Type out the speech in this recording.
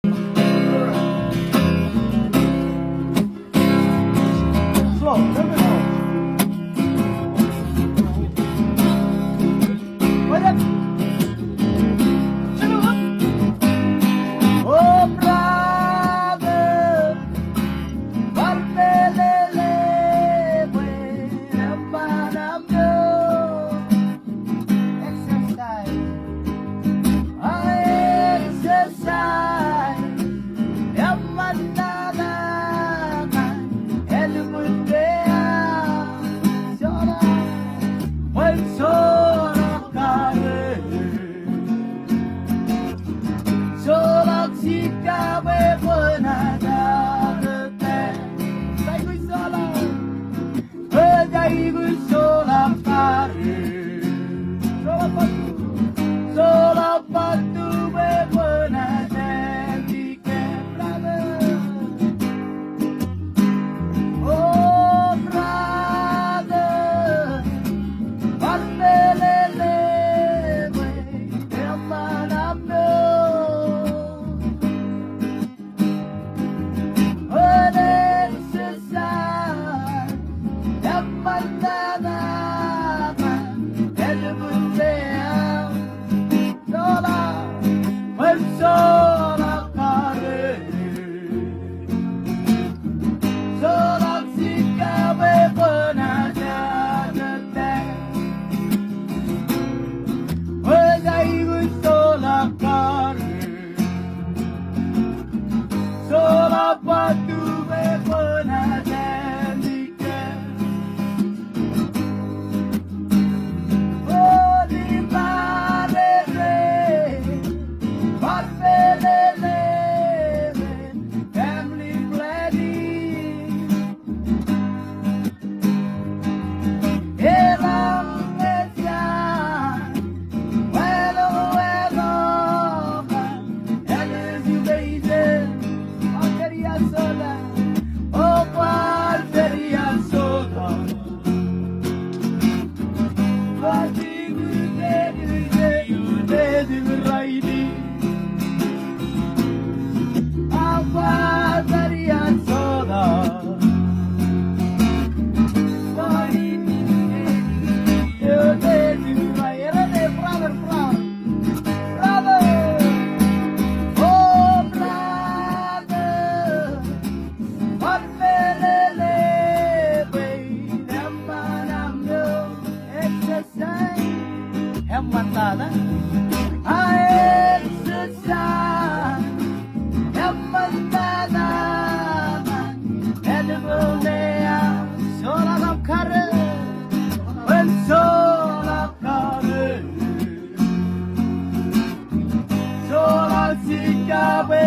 Slow, very slow. Wait up. Oh, brother, Barmelele, Manamdo, exercise, I exercise, Yamanana, Elmundea, Sora, when Sora Kare. Solak sikawe penada rete Sai kui solak Bejai kui solak kare Solak patu we penada Dike brother Oh brother Barmelele we Emanamno Mantada, I exercise, Mantada, edible there, sola of courage, when sola courage, sola sika we